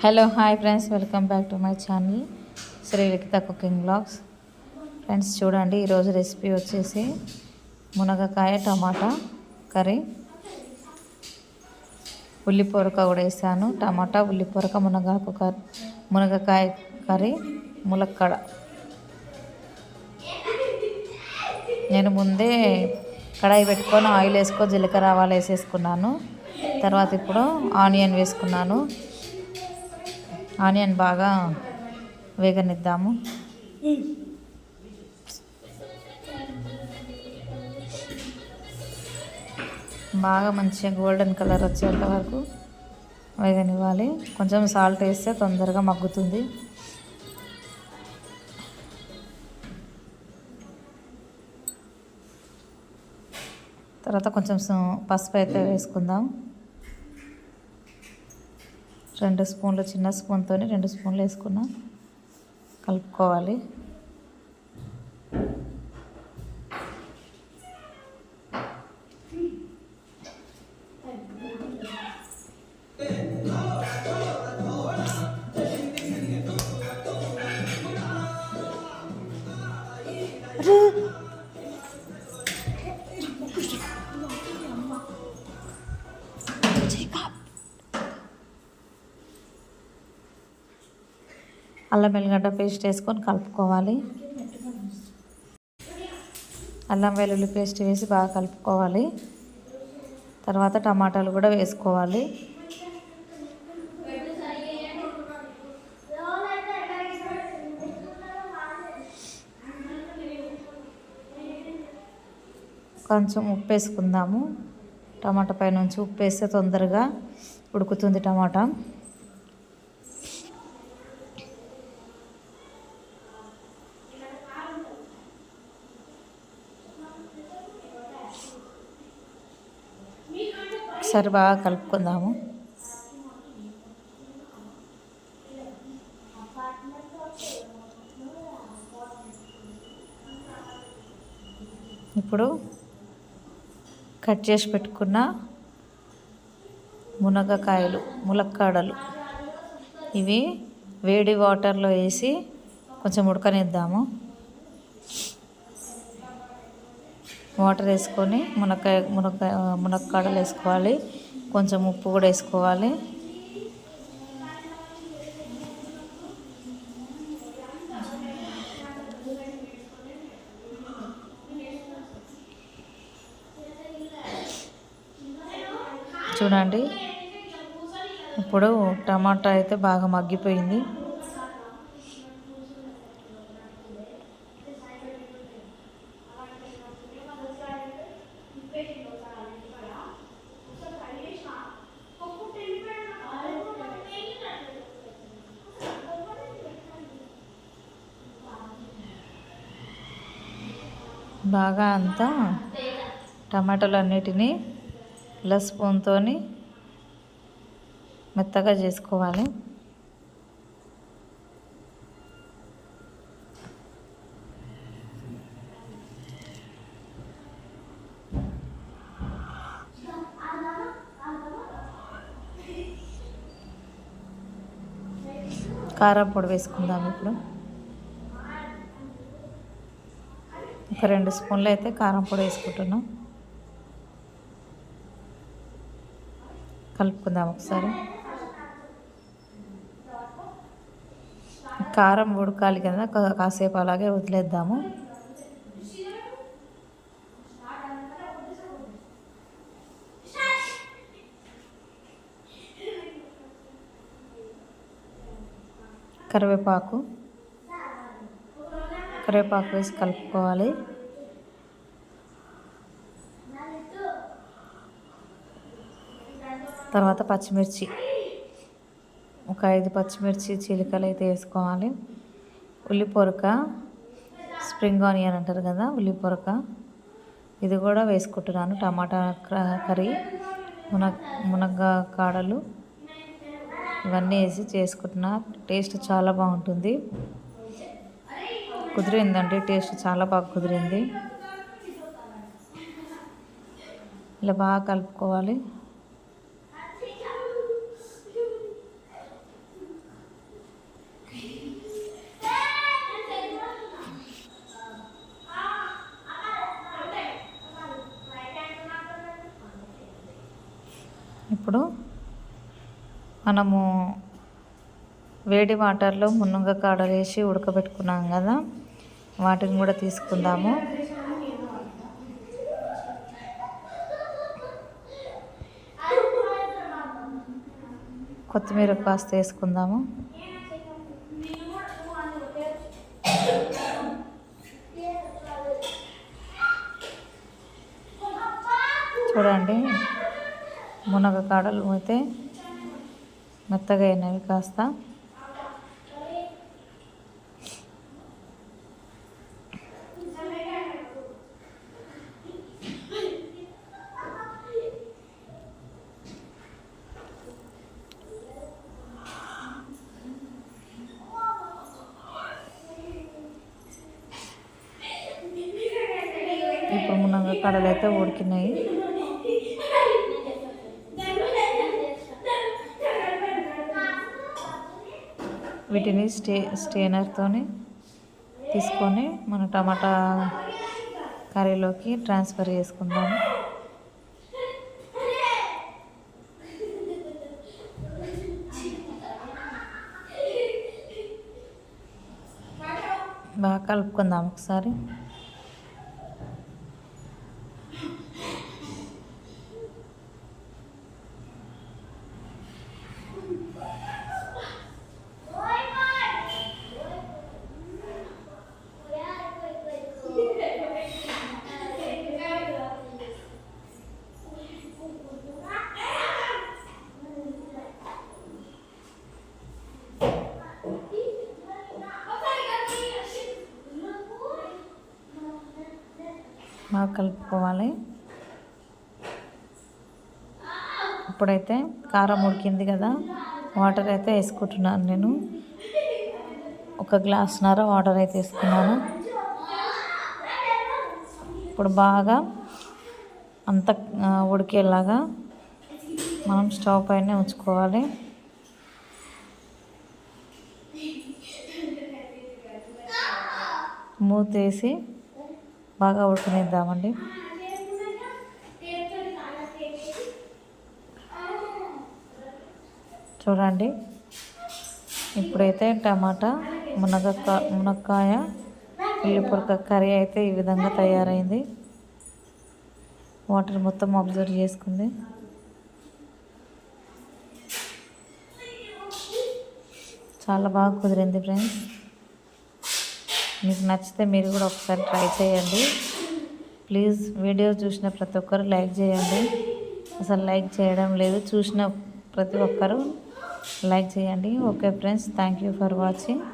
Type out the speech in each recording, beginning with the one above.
Hello hi friends, welcome back to my channel Srilikhita cooking blogs. Friends చూడండి, ఈరోజు recipe వచ్చేసి మునగకాయ టమాటా curry. ఉల్లిపొరక కూడా వేసాను. టమాటా, ఉల్లిపొరక, మునగకాయ కర్రీ, ములక్కడ. నేను ముందే కడాయి పెట్టుకొని ఆయిల్ వేసుకొని జీలకర్ర ఆవాలు వేసేసుకున్నాను. తర్వాత ఇప్పుడు ఆనియన్ వేసుకున్నాను. ఆనియన్ బాగా వేగనిద్దాము. బాగా మంచిగా గోల్డెన్ కలర్ వచ్చేంత వరకు వేగనివ్వాలి. కొంచెం సాల్ట్ వేస్తే తొందరగా మగ్గుతుంది. తర్వాత కొంచెం పసుపు అయితే వేసుకుందాం. 2 స్పూన్లు, చిన్న స్పూన్తో 2 స్పూన్లు వేసుకున్నా. కలుపుకోవాలి. అల్లం వెల్లిగడ్డ పేస్ట్ వేసుకొని కలుపుకోవాలి. అల్లం వెల్లుల్లి పేస్ట్ వేసి బాగా కలుపుకోవాలి. తర్వాత టమాటాలు కూడా వేసుకోవాలి. కొంచెం ఉప్పు వేసుకుందాము. టమాటా పై నుంచి ఉప్పు వేస్తే తొందరగా ఉడుకుతుంది టమాటా. ఒకసారి బాగా కలుపుకుందాము. ఇప్పుడు కట్ చేసి పెట్టుకున్న ములక్కాడలు ఇవి వేడి వాటర్లో వేసి కొంచెం ఉడకనిద్దాము. వాటర్ వేసుకొని మునక్కాడలు వేసుకోవాలి. కొంచెం ఉప్పు కూడా వేసుకోవాలి. చూడండి, ఇప్పుడు టమాటా అయితే బాగా మగ్గిపోయింది. బాగా అంతా టమాటాలు అన్నిటినీ ఇలా స్పూన్తో మెత్తగా చేసుకోవాలి. కారం పొడి వేసుకుందాం. ఇప్పుడు ఒక 2 స్పూన్లు అయితే కారం పొడి వేసుకుంటున్నాం. కలుపుకుందాం ఒకసారి. కారం ఉడకాలి కదా, కాసేపు అలాగే వదిలేద్దాము. కరివేపాకు వేసి కలుపుకోవాలి. తర్వాత పచ్చిమిర్చి, ఒక 5 పచ్చిమిర్చి చీలికలు అయితే వేసుకోవాలి. ఉల్లిపొరక, స్ప్రింగ్ ఆనియన్ అంటారు కదా, ఉల్లిపొరక ఇది కూడా వేసుకుంటున్నాను. టమాటా కర్రీ, మునక్కాడలు ఇవన్నీ వేసి చేసుకుంటున్నా. టేస్ట్ చాలా బాగుంటుంది. కుదిరిందండి, టేస్ట్ చాలా బాగా కుదిరింది. ఇలా బాగా కలుపుకోవాలి. ఇప్పుడు మనము వేడి వాటర్లో మునగకాడలు వేసి ఉడకబెట్టుకున్నాం కదా, వాటిని కూడా తీసుకుందాము. కొత్తిమీర కాస్త వేసుకుందాము. చూడండి, మునగకాడలు అయితే మెత్తగా అయినవి కాస్త. ఇప్పుడు మునగకాడలు అయితే ఉడికినాయి. వీటిని స్టెయినర్తో తీసుకొని మన టమాటా కర్రీలోకి ట్రాన్స్ఫర్ చేసుకుందాము. బాగా కలుపుకుందాం ఒకసారి. బాగా కలుపుకోవాలి. ఇప్పుడైతే కారం ఉడికింది కదా, వాటర్ అయితే వేసుకుంటున్నాను. నేను 1 గ్లాసున్నర వాటర్ అయితే వేసుకున్నాను. ఇప్పుడు బాగా అంత ఉడికేలాగా మనం స్టవ్ పైన ఉంచుకోవాలి. మూత వేసి బాగా ఉడకనిద్దామండి. చూడండి, ఇప్పుడైతే టమాటా మునక్కాయ ఉల్లిపొరక కర్రీ అయితే ఈ విధంగా తయారైంది. వాటర్ మొత్తం అబ్జర్వ్ చేసుకుంది. చాలా బాగా కుదిరింది ఫ్రెండ్స్. మీకు నచ్చితే మీరు కూడా ఒకసారి ట్రై చేయండి. ప్లీజ్ వీడియో చూసిన ప్రతి ఒక్కరు లైక్ చేయండి. అసలు లైక్ చేయడం లేదు, చూసిన ప్రతి ఒక్కరు లైక్ చేయండి. Okay friends, thank you for watching.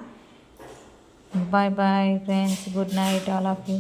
Bye bye friends, good night all of you.